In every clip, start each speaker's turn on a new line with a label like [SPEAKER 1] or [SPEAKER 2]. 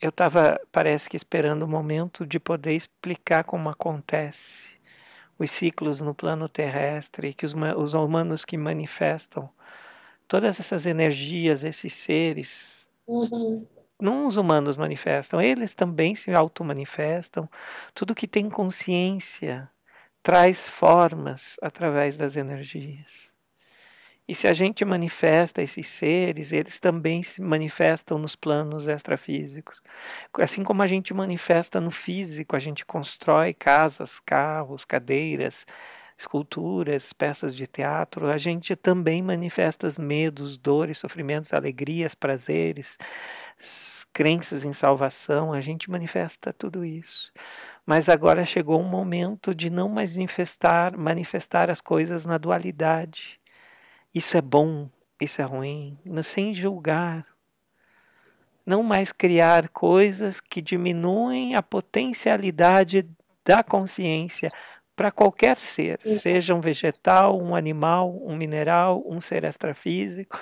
[SPEAKER 1] eu estava, parece que esperando o momento de poder explicar como acontece os ciclos no plano terrestre, que os humanos que manifestam todas essas energias, esses seres,
[SPEAKER 2] Uhum.
[SPEAKER 1] não os humanos manifestam, eles também se auto-manifestam. Tudo que tem consciência traz formas através das energias. E se a gente manifesta esses seres, eles também se manifestam nos planos extrafísicos. Assim como a gente manifesta no físico, a gente constrói casas, carros, cadeiras, esculturas, peças de teatro, a gente também manifesta medos, dores, sofrimentos, alegrias, prazeres, crenças em salvação, a gente manifesta tudo isso. Mas agora chegou um momento de não mais manifestar as coisas na dualidade. Isso é bom, isso é ruim, sem julgar. Não mais criar coisas que diminuem a potencialidade da consciência para qualquer ser, seja um vegetal, um animal, um mineral, um ser extrafísico,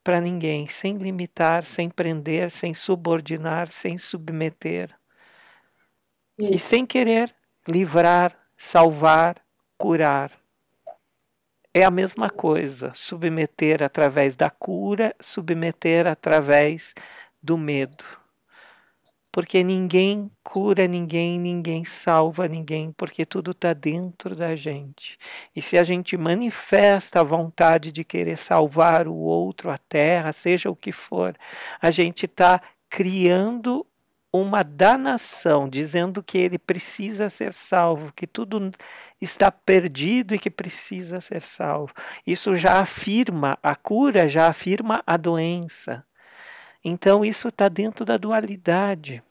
[SPEAKER 1] para ninguém, sem limitar, sem prender, sem subordinar, sem submeter e
[SPEAKER 2] Isso.
[SPEAKER 1] sem querer livrar, salvar, curar. É a mesma coisa, submeter através da cura, submeter através do medo. Porque ninguém cura ninguém, ninguém salva ninguém, porque tudo está dentro da gente. E se a gente manifesta a vontade de querer salvar o outro, a terra, seja o que for, a gente está criando uma danação, dizendo que ele precisa ser salvo, que tudo está perdido e que precisa ser salvo. Isso já afirma, a cura já afirma a doença. Então isso está dentro da dualidade.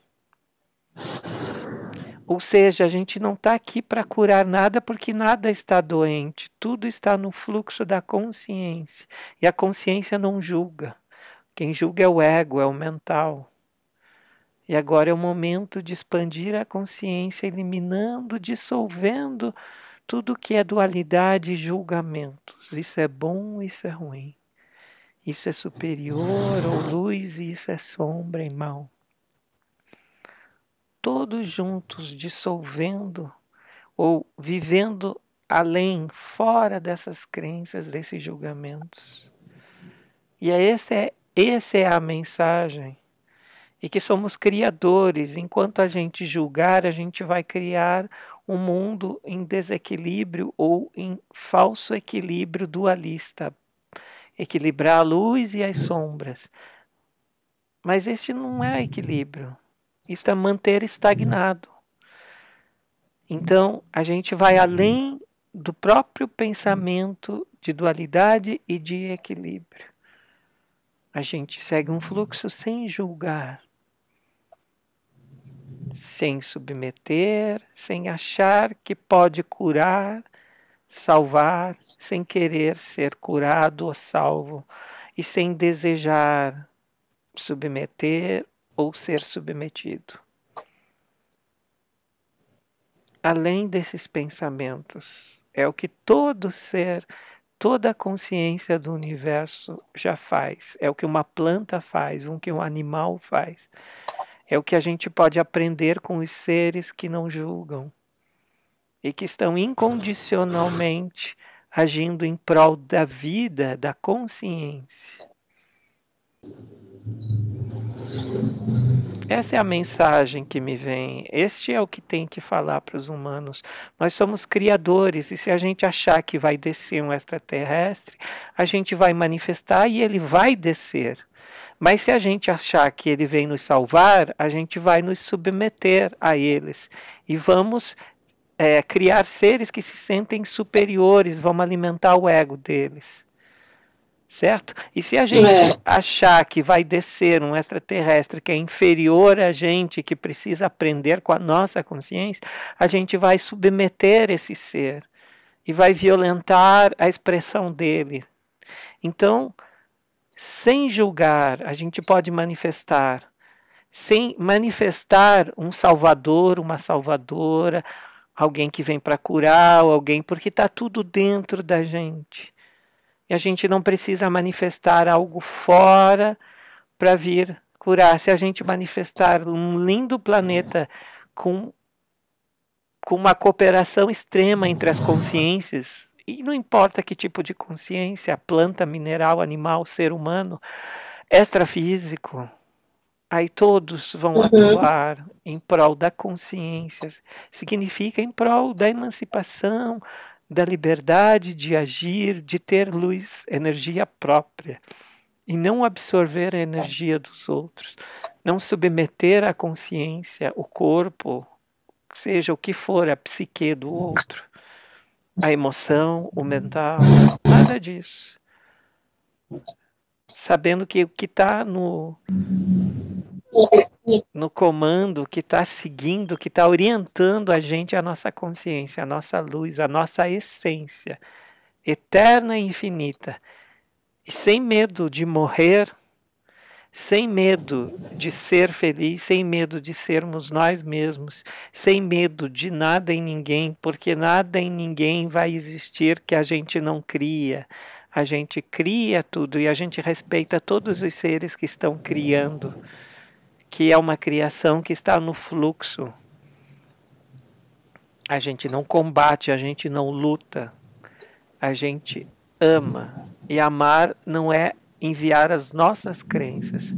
[SPEAKER 1] Ou seja, a gente não está aqui para curar nada porque nada está doente, tudo está no fluxo da consciência. E a consciência não julga. Quem julga é o ego, é o mental. E agora é o momento de expandir a consciência, eliminando, dissolvendo tudo que é dualidade e julgamentos. Isso é bom, isso é ruim. Isso é superior ou luz e isso é sombra e mal. Todos juntos dissolvendo ou vivendo além, fora dessas crenças, desses julgamentos. E essa é a mensagem. E que somos criadores. Enquanto a gente julgar, a gente vai criar um mundo em desequilíbrio ou em falso equilíbrio dualista. Equilibrar a luz e as sombras. Mas este não é equilíbrio. Isso é manter estagnado. Então, a gente vai além do próprio pensamento de dualidade e de equilíbrio. A gente segue um fluxo sem julgar, sem submeter, sem achar que pode curar, salvar, sem querer ser curado ou salvo, e sem desejar submeter ou ser submetido. Além desses pensamentos, é o que todo ser, toda a consciência do universo já faz. É o que uma planta faz, o que um animal faz. É o que a gente pode aprender com os seres que não julgam e que estão incondicionalmente agindo em prol da vida, da consciência. Essa é a mensagem que me vem. Este é o que tem que falar para os humanos. Nós somos criadores e se a gente achar que vai descer um extraterrestre, a gente vai manifestar e ele vai descer. Mas se a gente achar que ele vem nos salvar, a gente vai nos submeter a eles e vamos criar seres que se sentem superiores, vamos alimentar o ego deles. Certo? E se a gente
[SPEAKER 2] É,
[SPEAKER 1] achar que vai descer um extraterrestre que é inferior a gente, que precisa aprender com a nossa consciência, a gente vai submeter esse ser e vai violentar a expressão dele. Então, sem julgar, a gente pode manifestar. Sem manifestar um salvador, uma salvadora, alguém que vem para curar, alguém, porque está tudo dentro da gente. E a gente não precisa manifestar algo fora para vir curar, se a gente manifestar um lindo planeta com uma cooperação extrema entre as consciências, e não importa que tipo de consciência, planta, mineral, animal, ser humano, extrafísico, aí todos vão atuar em prol da consciência, significa em prol da emancipação, da liberdade de agir, de ter luz, energia própria, e não absorver a energia dos outros, não submeter a consciência, o corpo, seja o que for, a psique do outro, a emoção, o mental, nada disso. Sabendo que o que está no comando, que está seguindo, que está orientando a gente é a nossa consciência, a nossa luz, a nossa essência, eterna e infinita. E sem medo de morrer, sem medo de ser feliz, sem medo de sermos nós mesmos, sem medo de nada em ninguém, porque nada em ninguém vai existir que a gente não cria. A gente cria tudo e a gente respeita todos os seres que estão criando, que é uma criação que está no fluxo. A gente não combate, a gente não luta, a gente ama. E amar não é enviar as nossas crenças,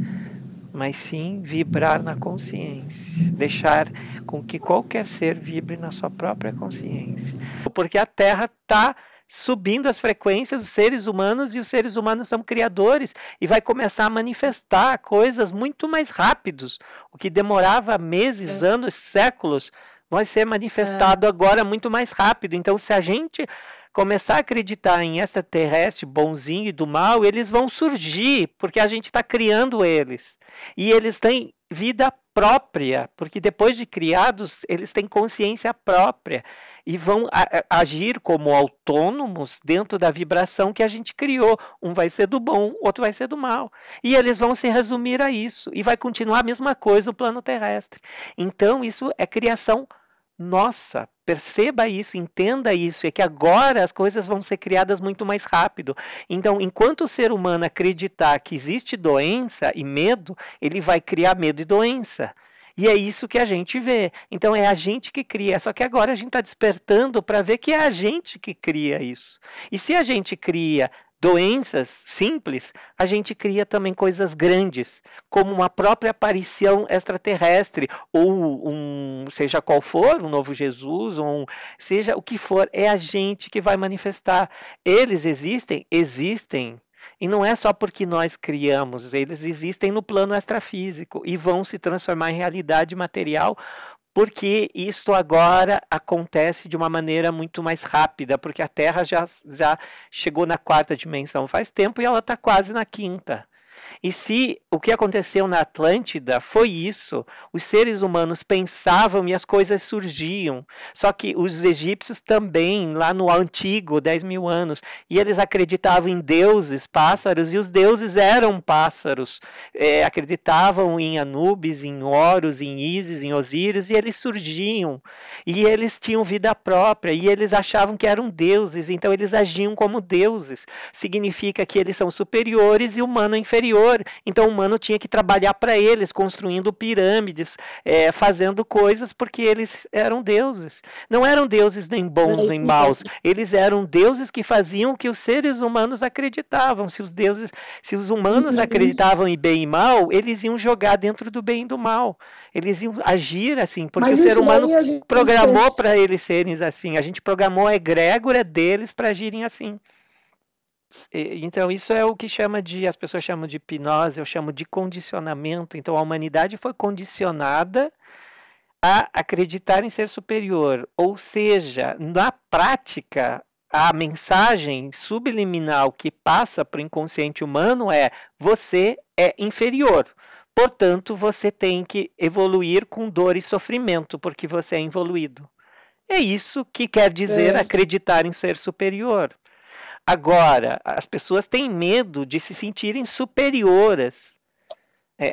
[SPEAKER 1] mas sim vibrar na consciência, deixar com que qualquer ser vibre na sua própria consciência. Porque a Terra está subindo as frequências dos seres humanos e os seres humanos são criadores e vai começar a manifestar coisas muito mais rápidos. O que demorava meses, anos, séculos, vai ser manifestado agora muito mais rápido. Então, se a gente começar a acreditar em extraterrestre, bonzinho e do mal, eles vão surgir, porque a gente está criando eles. E eles têm vida própria, porque depois de criados, eles têm consciência própria e vão agir como autônomos dentro da vibração que a gente criou. Um vai ser do bom, outro vai ser do mal. E eles vão se resumir a isso. E vai continuar a mesma coisa no plano terrestre. Então, isso é criação nossa, perceba isso, entenda isso, é que agora as coisas vão ser criadas muito mais rápido. Então, enquanto o ser humano acreditar que existe doença e medo, ele vai criar medo e doença. E é isso que a gente vê. Então é a gente que cria. Só que agora a gente está despertando para ver que é a gente que cria isso. E se a gente cria doenças simples, a gente cria também coisas grandes, como uma própria aparição extraterrestre, ou seja qual for, um novo Jesus, ou seja o que for, é a gente que vai manifestar. Eles existem? Existem. E não é só porque nós criamos, eles existem no plano extrafísico e vão se transformar em realidade material, porque isto agora acontece de uma maneira muito mais rápida, porque a Terra já chegou na 4ª dimensão faz tempo e ela está quase na 5ª. E se o que aconteceu na Atlântida foi isso, os seres humanos pensavam e as coisas surgiam. Só que os egípcios também, lá no antigo, 10.000 anos, e eles acreditavam em deuses, pássaros, e os deuses eram pássaros. Acreditavam em Anubis, em Horus, em Ísis, em Osíris, e eles surgiam. E eles tinham vida própria, e eles achavam que eram deuses, então eles agiam como deuses. Significa que eles são superiores e o humano é inferior. Então o humano tinha que trabalhar para eles, construindo pirâmides, fazendo coisas, porque eles eram deuses. Não eram deuses nem bons nem maus. Eles eram deuses que faziam o que os seres humanos acreditavam. Se os humanos acreditavam em bem e mal, eles iam jogar dentro do bem e do mal. Eles iam agir assim, porque o ser humano programou para eles serem assim. A gente programou a egrégora deles para agirem assim. Então isso é o que as pessoas chamam de hipnose, eu chamo de condicionamento. Então a humanidade foi condicionada a acreditar em ser superior, ou seja, na prática a mensagem subliminal que passa para o inconsciente humano é: você é inferior, portanto você tem que evoluir com dor e sofrimento porque você é involuído. É isso que quer dizer acreditar em ser superior. Agora, as pessoas têm medo de se sentirem superiores,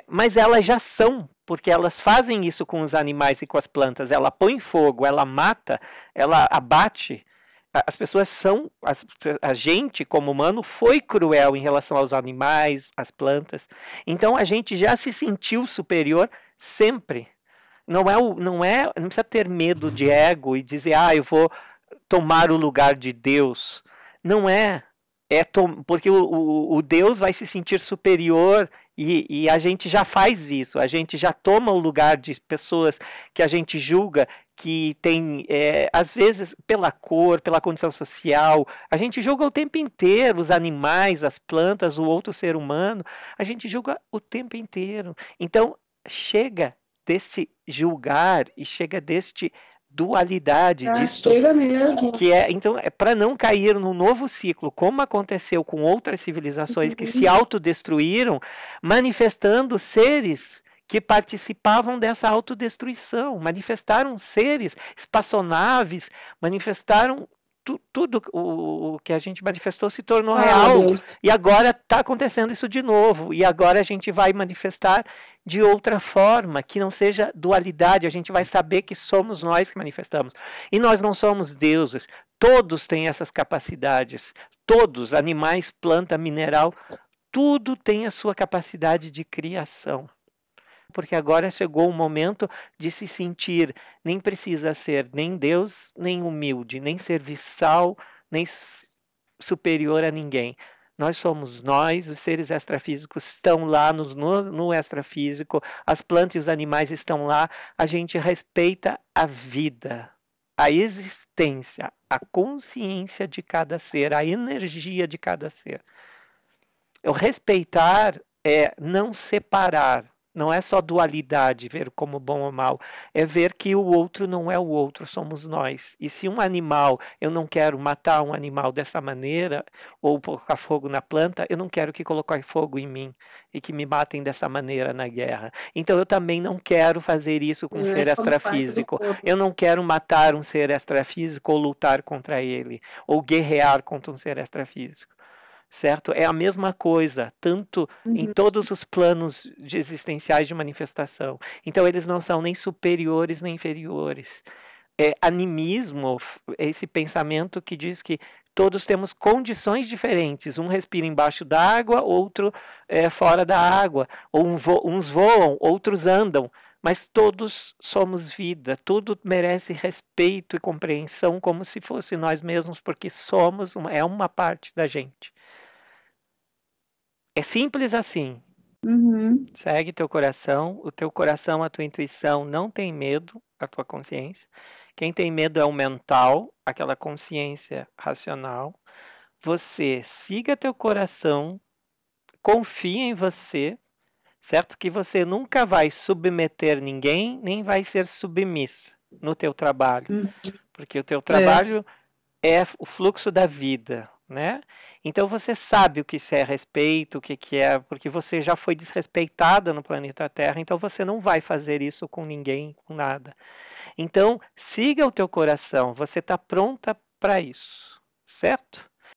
[SPEAKER 1] mas elas já são, porque elas fazem isso com os animais e com as plantas. Ela põe fogo, ela mata, ela abate, as pessoas são, a gente como humano foi cruel em relação aos animais, às plantas. Então a gente já se sentiu superior sempre. Não precisa ter medo de ego e dizer, eu vou tomar o lugar de Deus. Não é. Porque o Deus vai se sentir superior e a gente já faz isso. A gente já toma o lugar de pessoas que a gente julga que tem, às vezes, pela cor, pela condição social, a gente julga o tempo inteiro os animais, as plantas, o outro ser humano, a gente julga o tempo inteiro. Então, chega desse julgar e chega deste dualidade disso,
[SPEAKER 2] chega mesmo.
[SPEAKER 1] que então é para não cair num novo ciclo, como aconteceu com outras civilizações que se autodestruíram, manifestando seres que participavam dessa autodestruição, manifestaram seres, espaçonaves, manifestaram tudo o que a gente manifestou se tornou real.
[SPEAKER 2] Deus.
[SPEAKER 1] E agora está acontecendo isso de novo. E agora a gente vai manifestar de outra forma, que não seja dualidade. A gente vai saber que somos nós que manifestamos. E nós não somos deuses. Todos têm essas capacidades. Todos, animais, planta, mineral, tudo tem a sua capacidade de criação. Porque agora chegou o momento de se sentir, nem precisa ser nem Deus, nem humilde, nem serviçal, nem superior a ninguém. Nós somos nós, os seres extrafísicos estão lá no extrafísico, as plantas e os animais estão lá, a gente respeita a vida, a existência, a consciência de cada ser, a energia de cada ser. O respeitar é não separar. Não é só dualidade, ver como bom ou mal. É ver que o outro não é o outro, somos nós. E se um animal, eu não quero matar um animal dessa maneira, ou colocar fogo na planta, eu não quero que coloquem fogo em mim e que me matem dessa maneira na guerra. Então eu também não quero fazer isso com um ser extrafísico. Eu não quero matar um ser extrafísico ou lutar contra ele, ou guerrear contra um ser extrafísico. Certo? É a mesma coisa, tanto em todos os planos existenciais de manifestação. Então, eles não são nem superiores nem inferiores. Animismo é esse pensamento que diz que todos temos condições diferentes. Um respira embaixo d'água, outro fora da água. Ou uns voam, outros andam. Mas todos somos vida, tudo merece respeito e compreensão como se fosse nós mesmos, porque somos, é uma parte da gente. É simples assim. Segue teu coração. O teu coração, a tua intuição não tem medo, a tua consciência. Quem tem medo é o mental, aquela consciência racional. Você siga teu coração, confia em você, certo? Que você nunca vai submeter ninguém, nem vai ser submissa no teu trabalho. Porque o teu trabalho é o fluxo da vida. Né? Então você sabe o que é respeito, o que é, porque você já foi desrespeitada no planeta Terra, então você não vai fazer isso com ninguém, com nada. Então siga o teu coração, você está pronta para isso, certo?